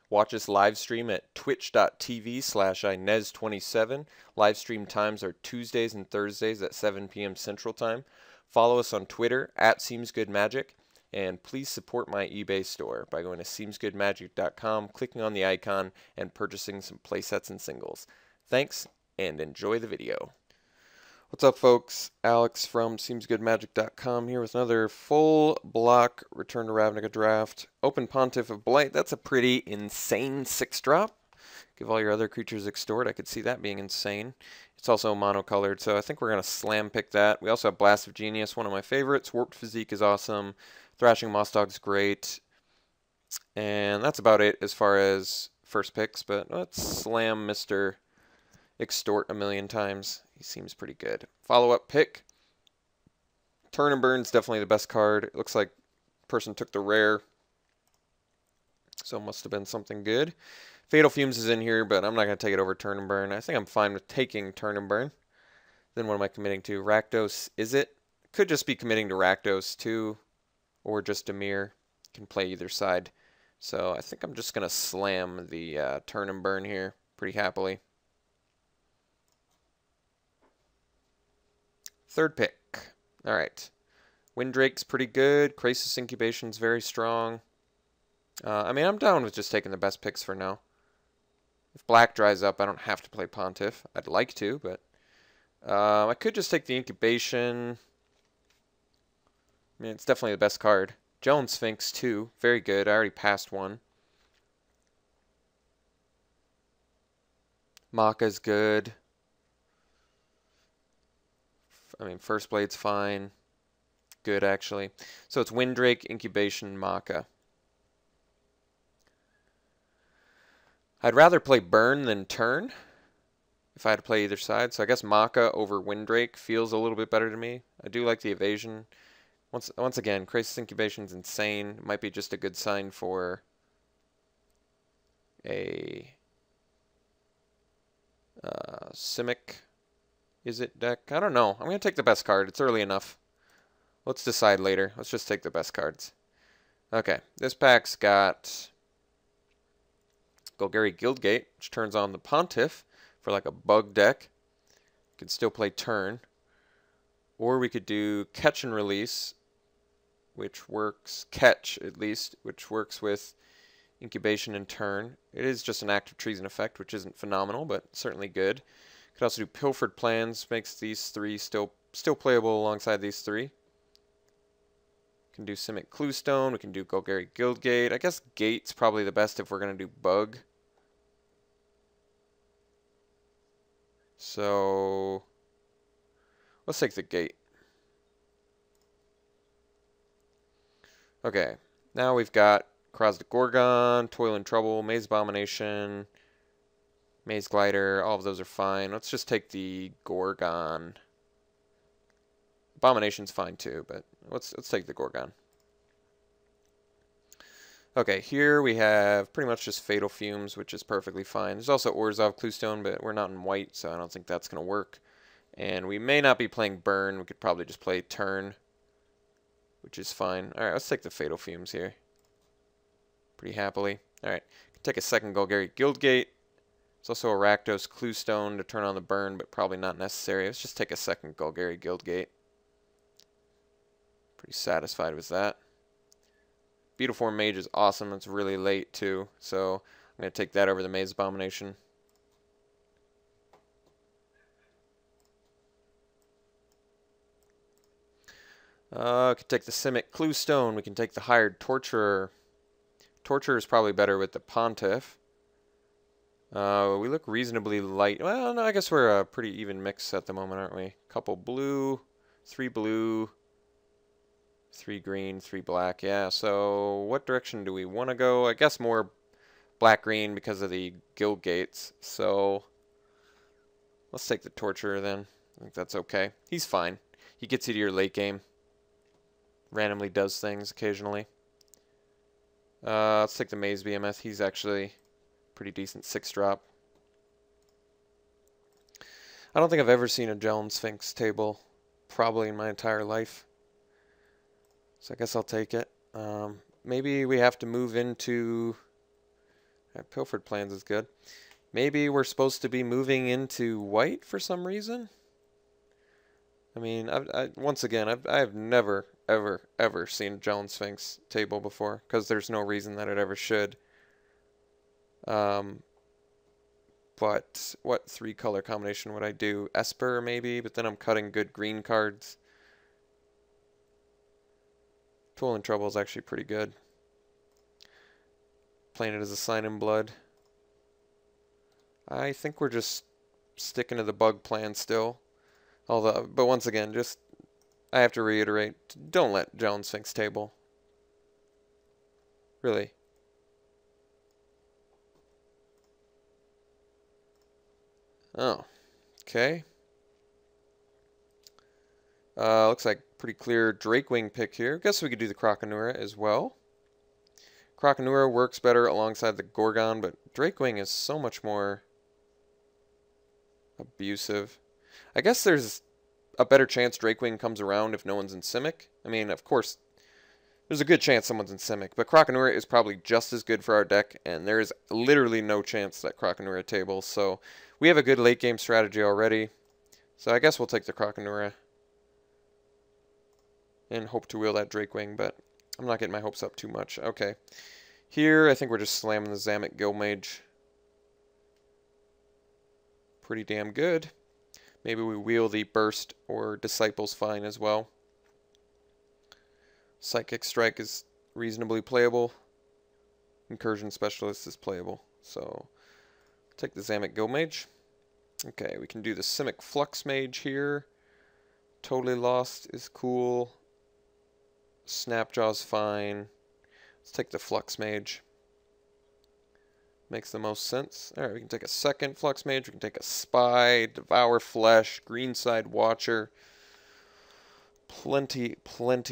Watch us live stream at twitch.tv/Inez27. Live stream times are Tuesdays and Thursdays at 7 p.m. Central Time. Follow us on Twitter at SeemsGoodMagic. And please support my eBay store by going to SeemsGoodMagic.com, clicking on the icon, and purchasing some playsets and singles. Thanks, and enjoy the video. What's up, folks? Alex from SeemsGoodMagic.com here with another full block Return to Ravnica draft. Open Pontiff of Blight. That's a pretty insane 6-drop. Give all your other creatures Extort. I could see that being insane. It's also monocolored, so I think we're going to slam pick that. We also have Blast of Genius, one of my favorites. Warped Physique is awesome. Thrashing Moss Dog's great. And that's about it as far as first picks, but let's slam Mr. Extort a million times. He seems pretty good. Follow-up pick. Turn and Burn's definitely the best card. It looks like the person took the rare, so it must have been something good. Fatal Fumes is in here, but I'm not going to take it over Turn and Burn. I think I'm fine with taking Turn and Burn. Then what am I committing to? Rakdos, is it? Could just be committing to Rakdos too, or just Dimir. Can play either side. So I think I'm just going to slam the Turn and Burn here pretty happily. Third pick. All right. Windrake's pretty good. Crisis Incubation's very strong. I mean, I'm down with just taking the best picks for now. If black dries up, I don't have to play Pontiff. I'd like to, but I could just take the Incubation. I mean, it's definitely the best card. Joan Sphinx, too. Very good. I already passed one. Maka's good. I mean, First Blade's fine. Good, actually. So it's Windrake, Incubation, Maka. I'd rather play Burn than Turn if I had to play either side. So I guess Maka over Windrake feels a little bit better to me. I do like the evasion. Once again, Crisis Incubation's insane. It might be just a good sign for a Simic. Is it deck? I don't know. I'm going to take the best card. It's early enough. Let's decide later. Let's just take the best cards. Okay, this pack's got Golgari Guildgate, which turns on the Pontiff for like a bug deck. You could still play Turn. Or we could do Catch and Release, which works, Catch at least, which works with Incubation and Turn. It is just an active treason effect, which isn't phenomenal, but certainly good. Could also do Pilfered Plans, makes these three still playable alongside these three. Can do Simic Cluestone, we can do Golgari Guildgate. I guess Gate's probably the best if we're going to do Bug. So let's take the Gate. Okay, now we've got Krasda Gorgon, Toil and Trouble, Maze Abomination, Maze Glider. All of those are fine. Let's just take the Gorgon. Abomination's fine too, but let's take the Gorgon. Okay, here we have pretty much just Fatal Fumes, which is perfectly fine. There's also Orzhov Cluestone, but we're not in white, so I don't think that's going to work. And we may not be playing Burn. We could probably just play Turn, which is fine. Alright, let's take the Fatal Fumes here. Pretty happily. Alright, take a second Golgari Guildgate. There's also a Rakdos Cluestone to turn on the Burn, but probably not necessary. Let's just take a second Golgari Guildgate. Pretty satisfied with that. Beautiful Mage is awesome. It's really late too, so I'm going to take that over the Maze Abomination. We can take the Simic Cluestone. We can take the Hired Torturer. Torturer is probably better with the Pontiff. We look reasonably light. Well, no, I guess we're a pretty even mix at the moment, aren't we? Couple blue, 3 blue, 3 green, 3 black. Yeah, so what direction do we want to go? I guess more black-green because of the guild gates. So let's take the Torturer then. I think that's okay. He's fine. He gets you to your late game. Randomly does things occasionally. Let's take the Maze BMF. He's actually pretty decent 6-drop. I don't think I've ever seen a Joan Sphinx table probably in my entire life. So I guess I'll take it. Maybe we have to move into... Alright, Pilfered Plans is good. Maybe we're supposed to be moving into white for some reason? I mean, once again, I've never, ever, ever seen Jones Sphinx table before, because there's no reason that it ever should. But what 3-color combination would I do? Esper, maybe, but then I'm cutting good green cards. Tool and Trouble is actually pretty good. Playing it as a Sign in Blood. I think we're just sticking to the bug plan still. Although, but once again, just I have to reiterate, don't let Jones Sphinx table. Really. Oh, okay. Looks like pretty clear Drakewing pick here. Guess we could do the Croconura as well. Croconura works better alongside the Gorgon, but Drakewing is so much more abusive. I guess there's a better chance Drakewing comes around if no one's in Simic. I mean, of course, there's a good chance someone's in Simic, but Croconura is probably just as good for our deck, and there is literally no chance that Croconura tables, so we have a good late game strategy already. So I guess we'll take the Croconura and hope to wheel that Drakewing, but I'm not getting my hopes up too much. Okay. Here, I think we're just slamming the Zamet Guildmage. Pretty damn good. Maybe we wheel the Burst or Disciple's fine as well. Psychic Strike is reasonably playable. Incursion Specialist is playable. So, take the Zamet Guildmage. Okay, we can do the Simic Flux Mage here. Totally Lost is cool. Snapjaw's fine. Let's take the Flux Mage. Makes the most sense. Alright, we can take a second Flux Mage. We can take a Spy, Devour Flesh, Greenside Watcher. Plenty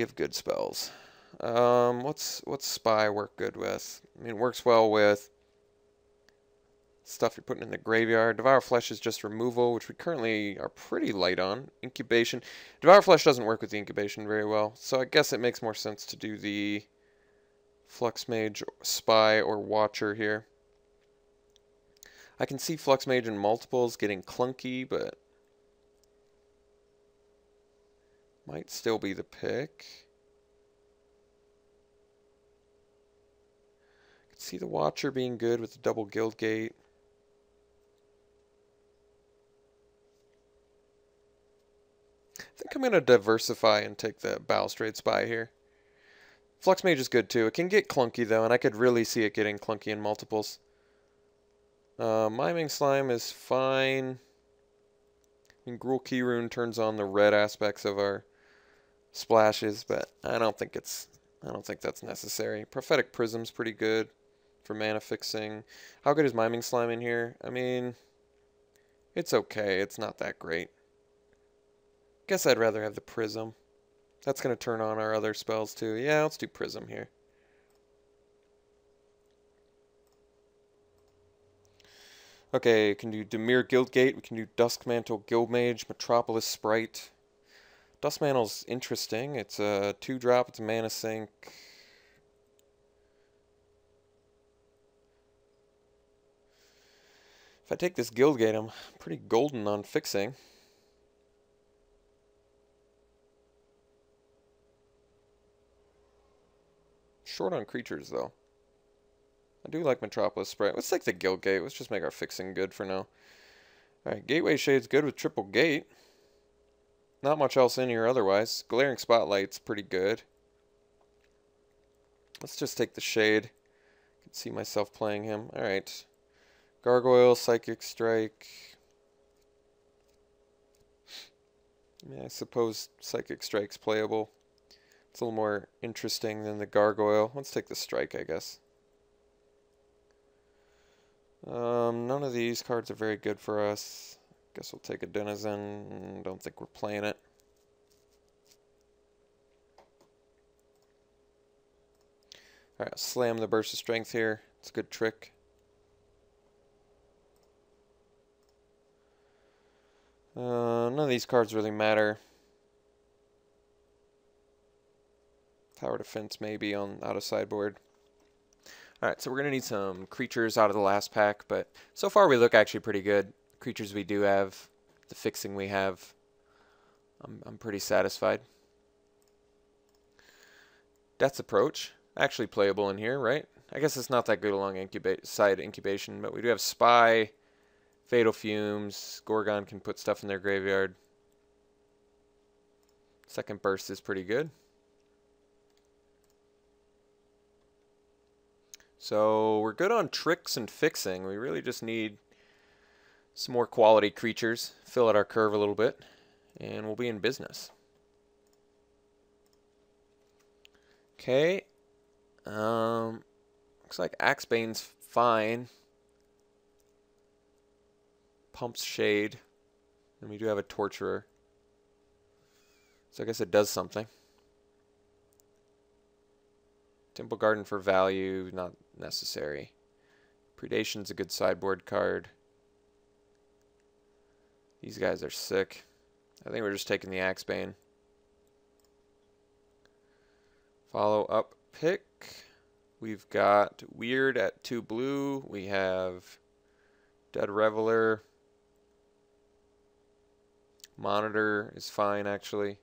of good spells. What's Spy work good with? I mean, it works well with stuff you're putting in the graveyard. Devour Flesh is just removal, which we currently are pretty light on. Incubation. Devour Flesh doesn't work with the incubation very well, so I guess it makes more sense to do the Flux Mage, Spy, or Watcher here. I can see Flux Mage in multiples getting clunky, but might still be the pick. I can see the Watcher being good with the double Guild Gate. I think I'm going to diversify and take the Balustrade Spy here. Flux Mage is good too. It can get clunky though, and I could really see it getting clunky in multiples. Miming Slime is fine. And Gruul Key Rune turns on the red aspects of our splashes, but I don't think that's necessary. Prophetic Prism's pretty good for mana fixing. How good is Miming Slime in here? I mean, it's okay. It's not that great. Guess I'd rather have the Prism. That's going to turn on our other spells too. Yeah, let's do Prism here. Okay, we can do Dimir Guildgate, we can do Duskmantle Guildmage, Metropolis Sprite. Duskmantle's interesting. It's a 2-drop, it's a mana sink. If I take this Guildgate, I'm pretty golden on fixing. Short on creatures, though. I do like Metropolis Sprite. Let's take the Guildgate. Let's just make our fixing good for now. Alright, Gateway Shade's good with triple gate. Not much else in here otherwise. Glaring Spotlight's pretty good. Let's just take the Shade. I can see myself playing him. Alright. Gargoyle, Psychic Strike. Yeah, I suppose Psychic Strike's playable. It's a little more interesting than the Gargoyle. Let's take the Strike, I guess. None of these cards are very good for us. Guess we'll take a Denizen. Don't think we're playing it. Alright, I'll slam the Burst of Strength here. It's a good trick. None of these cards really matter. Tower Defense maybe on out of sideboard. Alright, so we're going to need some creatures out of the last pack, but so far we look actually pretty good. Creatures we do have, the fixing we have, I'm pretty satisfied. Death's Approach, actually playable in here, right? I guess it's not that good along side incubation, but we do have Spy, Fatal Fumes, Gorgon can put stuff in their graveyard. Second Burst is pretty good. So we're good on tricks and fixing. We really just need some more quality creatures, fill out our curve a little bit, and we'll be in business. Okay. Looks like Axebane's fine. Pumps Shade. And we do have a Torturer. So I guess it does something. Temple Garden for value, not necessary. Predation's a good sideboard card. These guys are sick. I think we're just taking the Axebane. Follow up pick. We've got Weird at 2 blue. We have Dead Reveler. Monitor is fine, actually.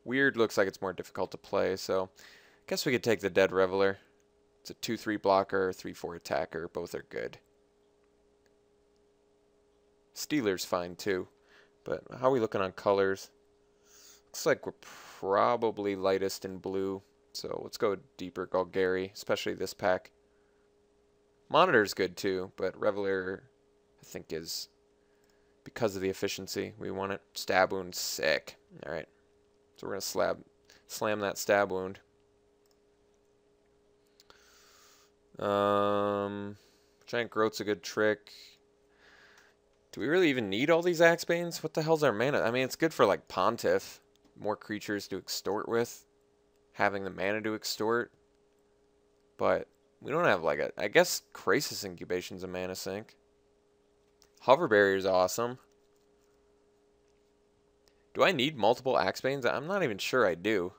Weird looks like it's more difficult to play, so I guess we could take the Dead Reveler. It's a 2/3 blocker, 3/4 attacker. Both are good. Stealer's fine too. But how are we looking on colors? Looks like we're probably lightest in blue. So let's go deeper Golgari, especially this pack. Monitor's good too, but Reveler I think is, because of the efficiency, we want it. Stab Wound, sick. Alright. So we're going to slam that Stab Wound. Giant Growth's a good trick. Do we really even need all these Axebanes? What the hell's our mana? I mean, it's good for like Pontiff. More creatures to extort with. Having the mana to extort. But we don't have like a... I guess Crisis Incubation's a mana sink. Hover Barrier's awesome. Do I need multiple Axebanes? I'm not even sure I do.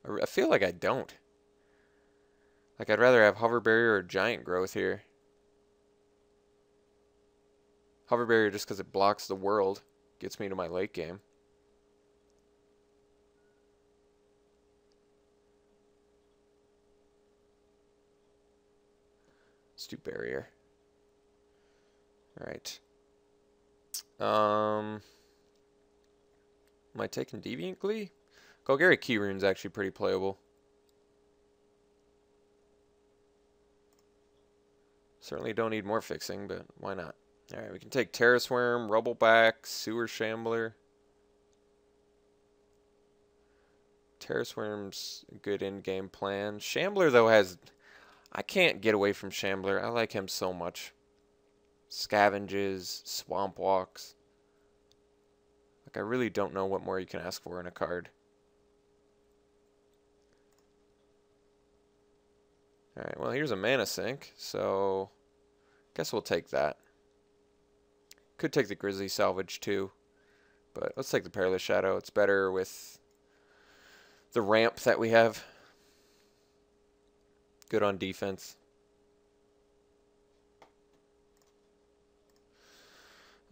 I feel like I don't. Like, I'd rather have Hover Barrier or Giant Growth here. Hover Barrier just because it blocks the world. Gets me to my late game. Let's do Barrier. Alright. Am I taking Deviant Glee? Golgari Key Rune's actually pretty playable. Certainly don't need more fixing, but why not? Alright, we can take Terrace Worm, Rubbleback, Sewer Shambler. Terrace Worm's a good in-game plan. Shambler, though, has... I can't get away from Shambler. I like him so much. Scavenges, Swamp Walks. Like, I really don't know what more you can ask for in a card. Alright, well, here's a mana sink, so... guess we'll take that. Could take the Grizzly Salvage too, but let's take the Perilous Shadow. It's better with the ramp that we have. Good on defense.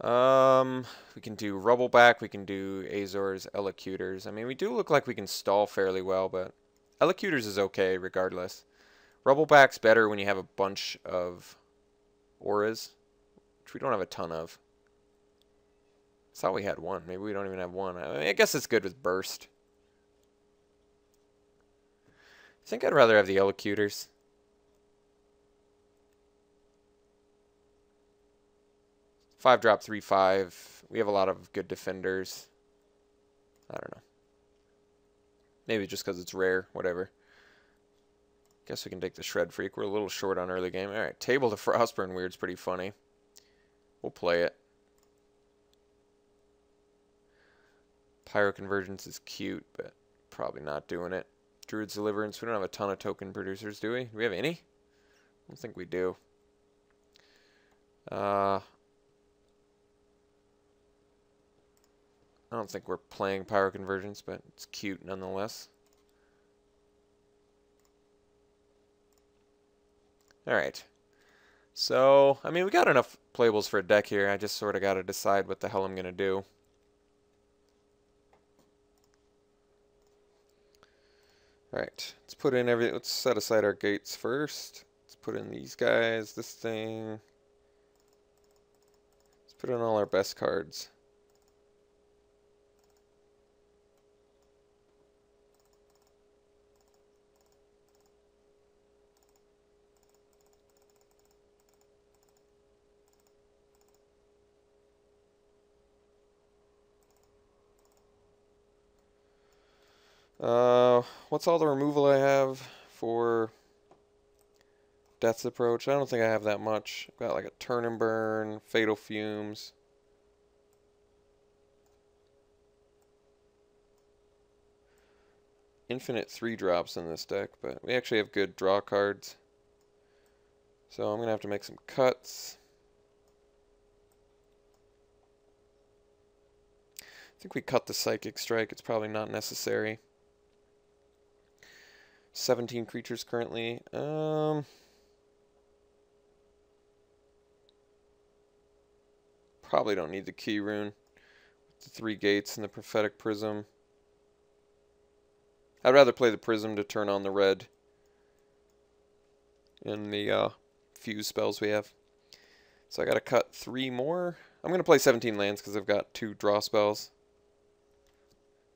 We can do Rubbleback, we can do Azor's Elocutors. I mean, we do look like we can stall fairly well, but Elocutors is okay regardless. Rubbleback's better when you have a bunch of auras, which we don't have a ton of. I thought we had one. Maybe we don't even have one. I mean, I guess it's good with Burst. I think I'd rather have the Elocutors. Five drop 3/5. We have a lot of good defenders. I don't know. Maybe just because it's rare. Whatever. Guess we can take the Shred Freak. We're a little short on early game. Alright, Table to Frostburn Weird's pretty funny. We'll play it. Pyroconvergence is cute, but probably not doing it. Druid's Deliverance. We don't have a ton of token producers, do we? Do we have any? I don't think we do. I don't think we're playing Power Convergence, but it's cute nonetheless. Alright. So, I mean, we got enough playables for a deck here. I just sort of got to decide what the hell I'm going to do. Alright, let's set aside our gates first. Let's put in these guys, this thing. Let's put in all our best cards. What's all the removal I have for Death's Approach? I don't think I have that much. I've got like a Turn and Burn, Fatal Fumes. Infinite 3-drops in this deck, but we actually have good draw cards. So I'm going to have to make some cuts. I think we cut the Psychic Strike. It's probably not necessary. 17 creatures currently. Probably don't need the Key Rune. The 3 gates and the Prophetic Prism. I'd rather play the Prism to turn on the red in the fuse spells we have. So I gotta cut 3 more. I'm gonna play 17 lands because I've got 2 draw spells.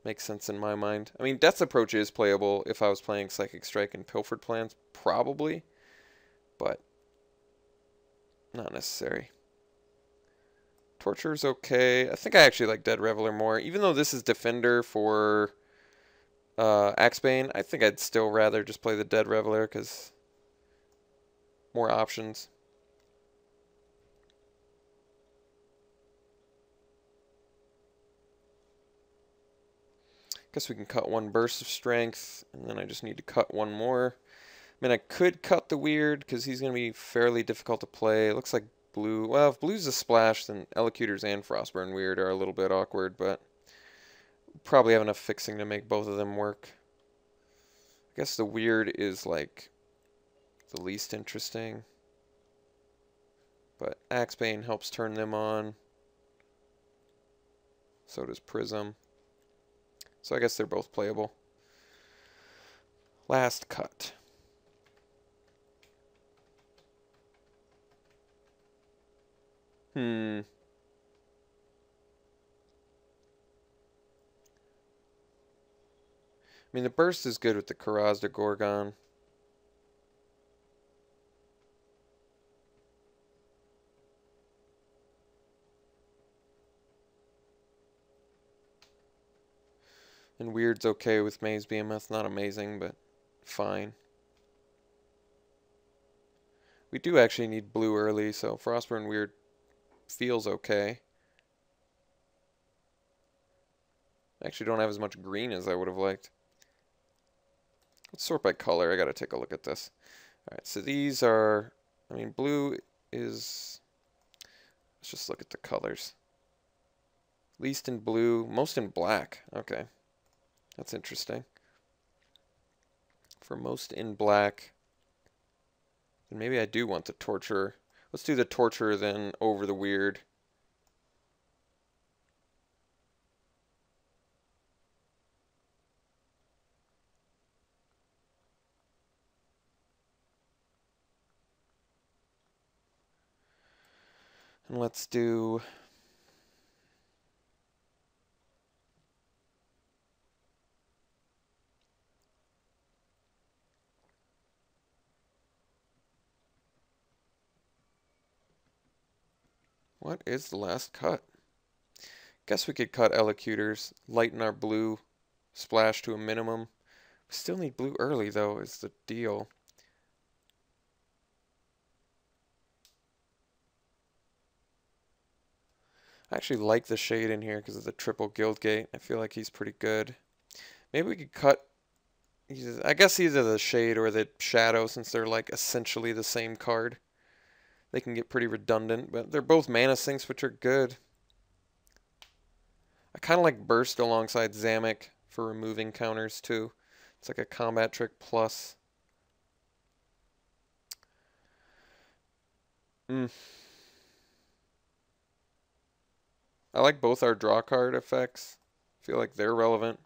Makes sense in my mind. I mean, Death's Approach is playable if I was playing Psychic Strike and Pilfered Plans, probably, but not necessary. Torture's okay. I think I actually like Dead Reveler more. Even though this is Defender for Axebane, I think I'd still rather just play the Dead Reveler because more options. Guess we can cut 1 Burst of Strength, and then I just need to cut 1 more. I mean, I could cut the Weird, because he's going to be fairly difficult to play. It looks like blue. Well, if blue's a splash, then Elocutors and Frostburn Weird are a little bit awkward, but probably have enough fixing to make both of them work. I guess the Weird is, like, the least interesting. But Axebane helps turn them on. So does Prism. So I guess they're both playable. Last cut. I mean, the burst is good with the Karazda Gorgon. And Weird's okay with Maze Behemoth. Not amazing, but fine. We do actually need blue early, so Frostburn Weird feels okay. I actually don't have as much green as I would have liked. Let's sort by color. I gotta take a look at this. Alright, so these are, I mean, blue is, let's just look at the colors. Least in blue, most in black. Okay. That's interesting. For most in black, then maybe I do want the Torture. Let's do the Torture then over the Weird. And let's do what is the last cut? Guess we could cut Elocutors, lighten our blue splash to a minimum. We still need blue early though, is the deal. I actually like the Shade in here because of the triple Guildgate. I feel like he's pretty good. Maybe we could cut, I guess either the Shade or the Shadow, since they're like essentially the same card. They can get pretty redundant, but they're both mana sinks, which are good. I kind of like Burst alongside Zamek for removing counters too. It's like a combat trick plus. I like both our draw card effects. I feel like they're relevant.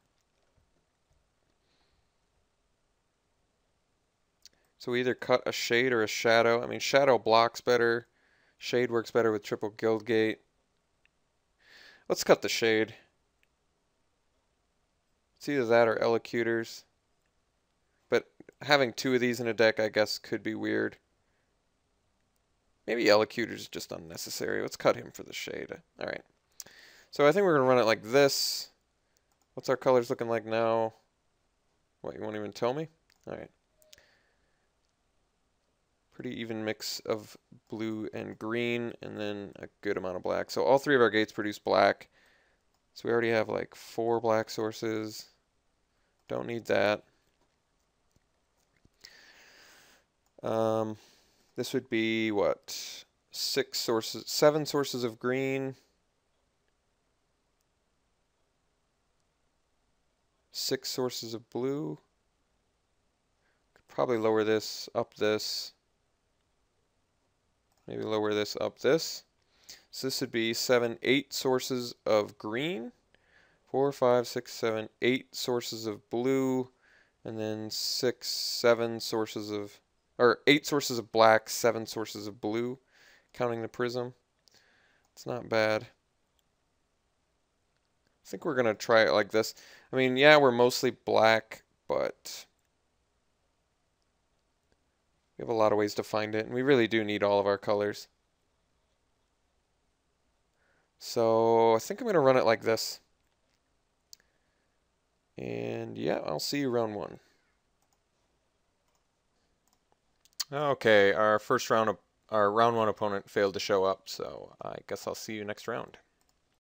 So we either cut a Shade or a Shadow. I mean, Shadow blocks better. Shade works better with triple Guildgate. Let's cut the Shade. It's either that or Elocutors. But having two of these in a deck, I guess, could be weird. Maybe Elocutors is just unnecessary. Let's cut him for the Shade. Alright. So I think we're going to run it like this. What's our colors looking like now? What, you won't even tell me? Alright. Pretty even mix of blue and green, and then a good amount of black. So all three of our gates produce black. So we already have like 4 black sources. Don't need that. This would be what? 7 sources of green. 6 sources of blue. Could probably lower this, up this. Maybe lower this, up this. So this would be 8 sources of green. 4, 5, 6, 7, 8 sources of blue. And then 6, 7 sources of, or 8 sources of black, 7 sources of blue, counting the prism. It's not bad. I think we're going to try it like this. I mean, yeah, we're mostly black, but we have a lot of ways to find it, and we really do need all of our colors. So I think I'm going to run it like this. And yeah, I'll see you round 1. Okay, our round 1 opponent failed to show up, so I guess I'll see you next round.